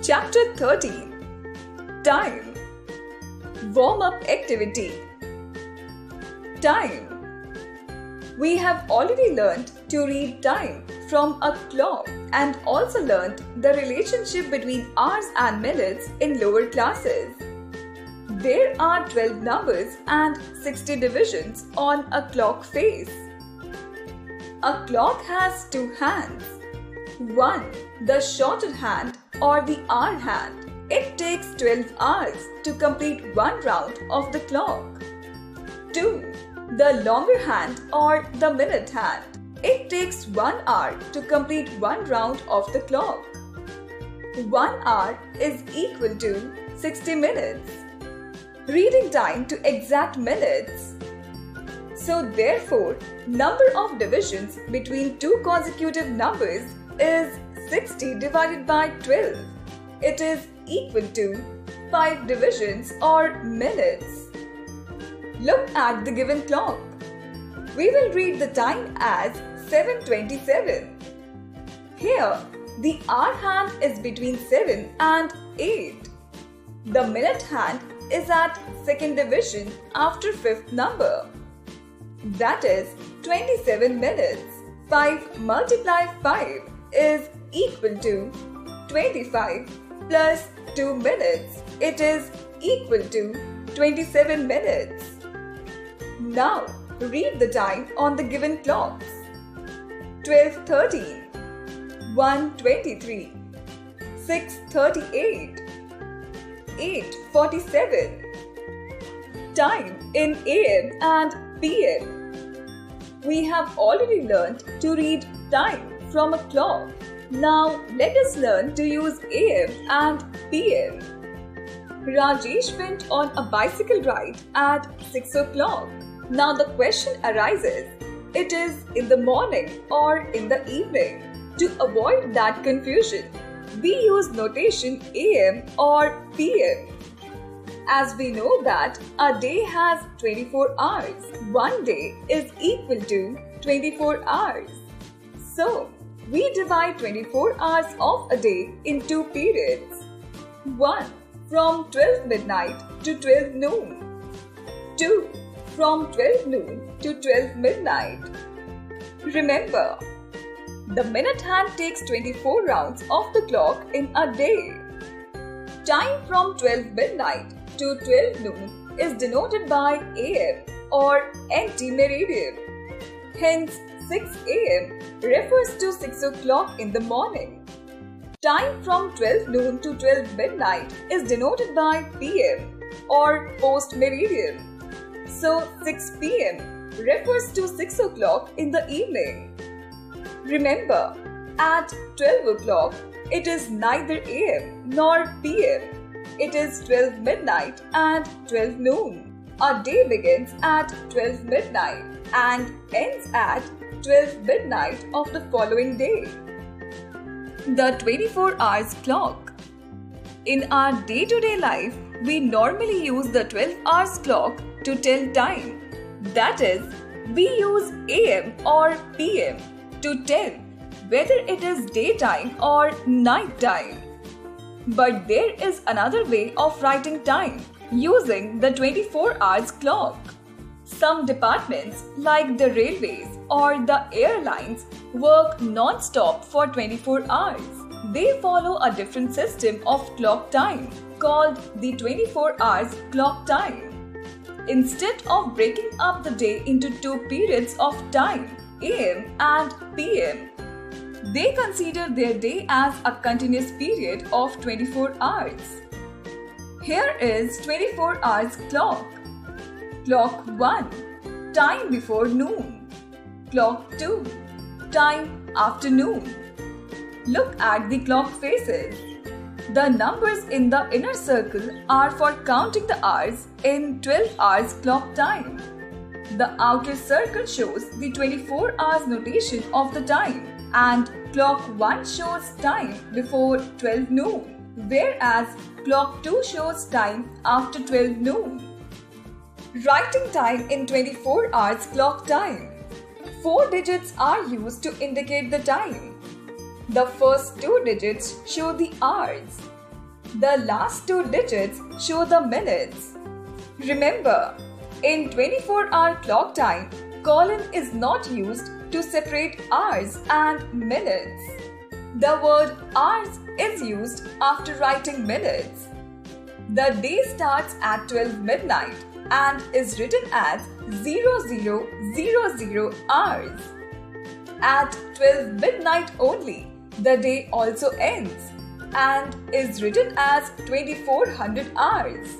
Chapter 13. Time. Warm-up activity. Time. We have already learnt to read time from a clock and also learnt the relationship between hours and minutes in lower classes. There are 12 numbers and 60 divisions on a clock face. A clock has two hands. One, the shorter hand or the hour hand. It takes 12 hours to complete one round of the clock. 2. The longer hand or the minute hand. It takes 1 hour to complete one round of the clock. 1 hour is equal to 60 minutes. Reading time to exact minutes. So therefore, number of divisions between two consecutive numbers is 60 divided by 12. It is equal to 5 divisions or minutes. Look at the given clock. We will read the time as 7:27. Here, the hour hand is between 7 and 8. The minute hand is at second division after fifth number. That is 27 minutes. 5 multiply 5 is equal to 25 plus 2 minutes. It is equal to 27 minutes. Now, read the time on the given clocks. 12:13, 1:23, 6:38, 8:47. Time in AM and PM. We have already learned to read time from a clock. Now let us learn to use AM and PM. Rajesh went on a bicycle ride at 6 o'clock. Now the question arises, it is in the morning or in the evening? To avoid that confusion, we use notation AM or PM. As we know that a day has 24 hours, one day is equal to 24 hours. So, we divide 24 hours of a day in two periods. 1. From 12 midnight to 12 noon. 2. From 12 noon to 12 midnight. Remember, the minute hand takes 24 rounds of the clock in a day. Time from 12 midnight to 12 noon is denoted by AM or anti-meridian. Hence, 6 AM refers to 6 o'clock in the morning. Time from 12 noon to 12 midnight is denoted by PM or post-meridian. So, 6 PM refers to 6 o'clock in the evening. Remember, at 12 o'clock, it is neither AM nor PM. It is 12 midnight and 12 noon. A day begins at 12 midnight and ends at 12 midnight of the following day. The 24 hours clock. In our day-to-day life, we normally use the 12 hours clock to tell time. That is, we use AM or PM to tell whether it is daytime or night time. But there is another way of writing time using the 24 hours clock. Some departments like the railways or the airlines work non-stop for 24 hours. They follow a different system of clock time called the 24 hours clock time. Instead of breaking up the day into two periods of time, AM and PM, they consider their day as a continuous period of 24 hours. Here is 24 hours clock. Clock 1, time before noon. Clock 2, time after noon. Look at the clock faces. The numbers in the inner circle are for counting the hours in 12 hours clock time. The outer circle shows the 24 hours notation of the time, and clock 1 shows time before 12 noon, whereas clock 2 shows time after 12 noon. Writing time in 24 hours clock time. 4 digits are used to indicate the time. The first 2 digits show the hours. The last two digits show the minutes. Remember, in 24-hour clock time, colon is not used to separate hours and minutes. The word hours is used after writing minutes. The day starts at 12 midnight and is written as 0000 hours. At 12 midnight only, the day also ends and is written as 2400 hours.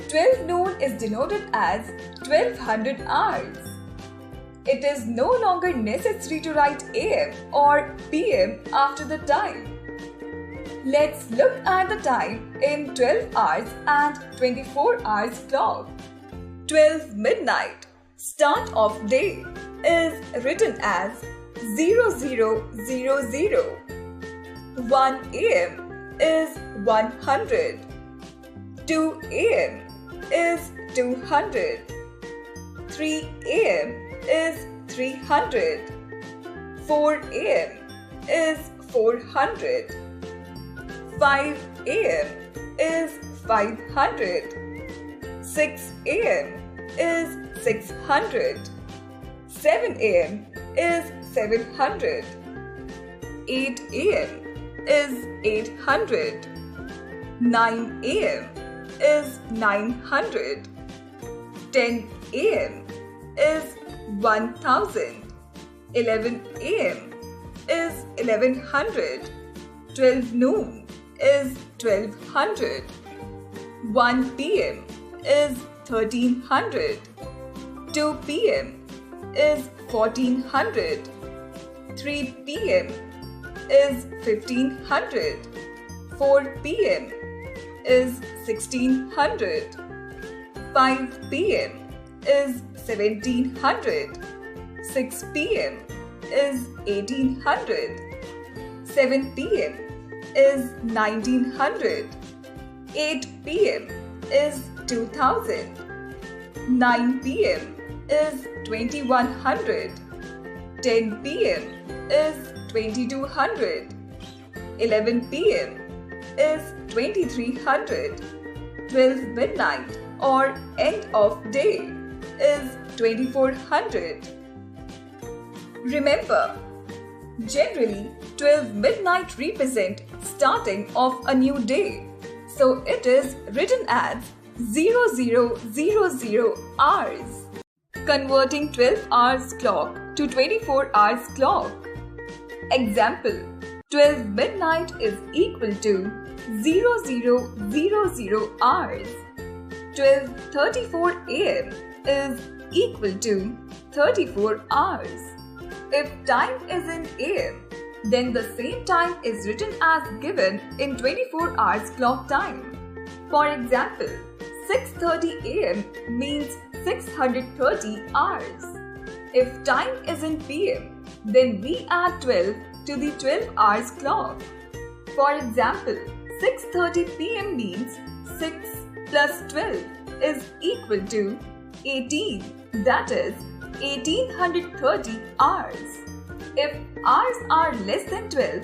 12 noon is denoted as 1200 hours. It is no longer necessary to write AM or PM after the time. Let's look at the time in 12 hours and 24 hours clock. 12 midnight, start of day, is written as 0000. 1 AM is 100. 2 AM is 200. 3 AM is 300. 4 AM is 400. 5 AM is 500. 6 AM is 600. 7 AM is 700. 8 AM is 800. 9 AM is 900. 10 AM is 1000. 11 AM is 1100. 12 noon is 1200. 1 PM is 1300. 2 PM is 1400. 3 PM is 1500. 4 PM is 1600. 5 PM is 1700. 6 PM is 1800. 7 PM is 1900. 8 PM is 2000. 9 PM is 2100. 10 PM is 2200. 11 PM is 2300. 12 midnight or end of day is 2400. Remember, generally 12 midnight represent starting of a new day, so it is written as 0000 hours. Converting 12 hours clock to 24 hours clock. Example, 12 midnight is equal to 0000 hours. 12:34 AM is equal to 34 hours. If time is in AM, then the same time is written as given in 24 hours clock time. For example, 6:30 AM means 630 hours. If time is in PM, then we add 12 to the 12 hours clock. For example, 6:30 PM means 6 plus 12 is equal to 18, that is 1830 hours. If hours are less than 12,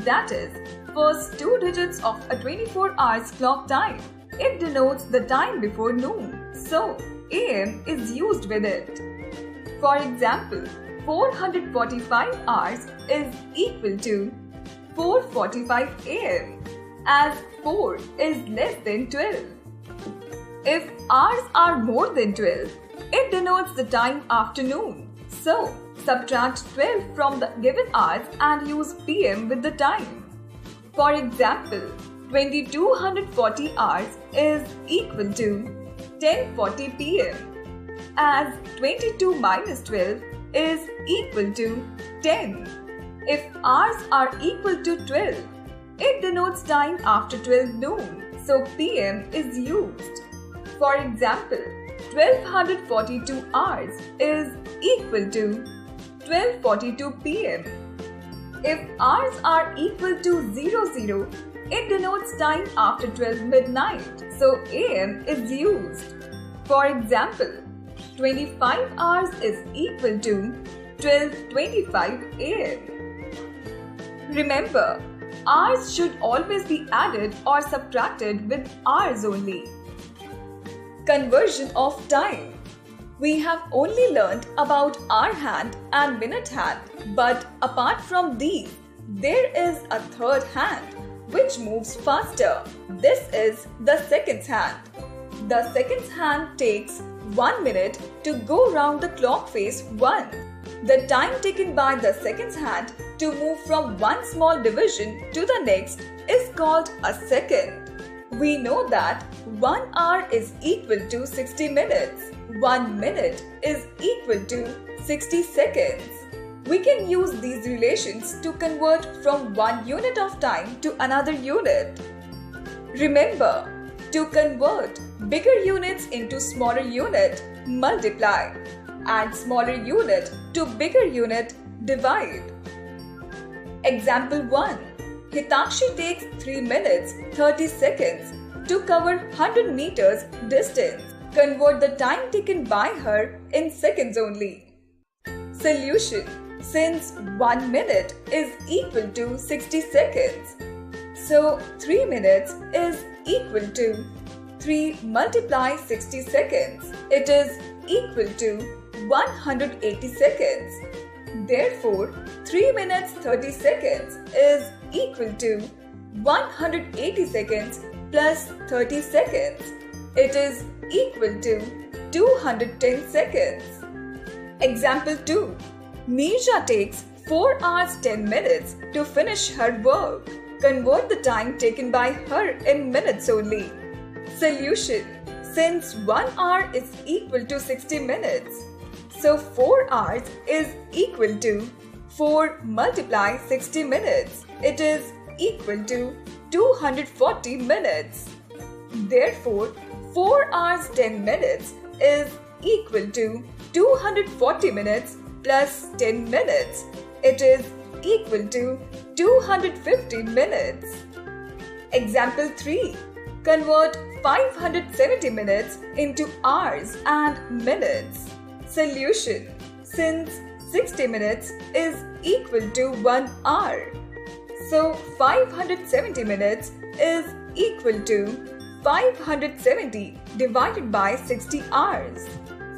that is first two digits of a 24 hours clock time, it denotes the time before noon, so AM is used with it. For example, 445 hours is equal to 4:45 AM, as 4 is less than 12. If hours are more than 12, it denotes the time afternoon. So, subtract 12 from the given hours and use PM with the time. For example, 2240 hours is equal to 10:40 PM, as 22 minus 12 is equal to 10. If hours are equal to 12, it denotes time after 12 noon, so PM is used. For example, 1242 hours is equal to 12:42 PM. If hours are equal to 00, it denotes time after 12 midnight, so AM is used. For example, 25 hours is equal to 12:25 AM. Remember, hours should always be added or subtracted with hours only. Conversion of time. We have only learnt about hour hand and minute hand, but apart from these, there is a third hand which moves faster. This is the seconds hand. The seconds hand takes 1 minute to go round the clock face once. The time taken by the seconds hand to move from one small division to the next is called a second. We know that 1 hour is equal to 60 minutes. 1 minute is equal to 60 seconds. We can use these relations to convert from one unit of time to another unit. Remember, to convert bigger units into smaller unit, multiply, and smaller unit to bigger unit, divide. Example 1. Hitakshi takes 3 minutes 30 seconds to cover 100 meters distance. Convert the time taken by her in seconds only. Solution. Since 1 minute is equal to 60 seconds, so 3 minutes is equal to 3 multiply 60 seconds. It is equal to 180 seconds. Therefore, 3 minutes 30 seconds is equal to 180 seconds plus 30 seconds. It is equal to 210 seconds. Example 2. Neerja takes 4 hours 10 minutes to finish her work. Convert the time taken by her in minutes only. Solution. Since 1 hour is equal to 60 minutes, so 4 hours is equal to 4 multiply 60 minutes. It is equal to 240 minutes. Therefore, 4 hours 10 minutes is equal to 240 minutes plus 10 minutes. It is equal to 250 minutes. Example 3. Convert 570 minutes into hours and minutes. Solution. Since 60 minutes is equal to 1 hour, so 570 minutes is equal to 570 divided by 60 hours.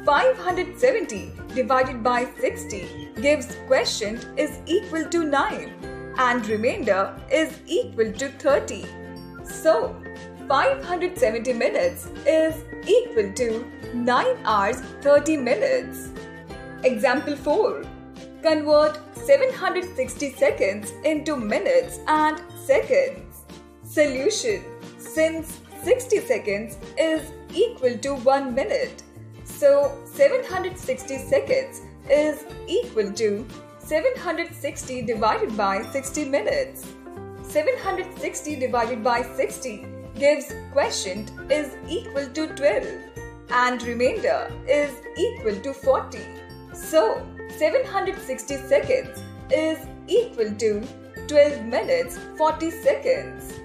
570 divided by 60 gives quotient is equal to 9 and remainder is equal to 30. So, 570 minutes is equal to 9 hours 30 minutes. Example 4. Convert 760 seconds into minutes and seconds. Solution. Since 60 seconds is equal to 1 minute, so 760 seconds is equal to 760 divided by 60 minutes. 760 divided by 60 gives quotient is equal to 12 and remainder is equal to 40. So, 760 seconds is equal to 12 minutes 40 seconds.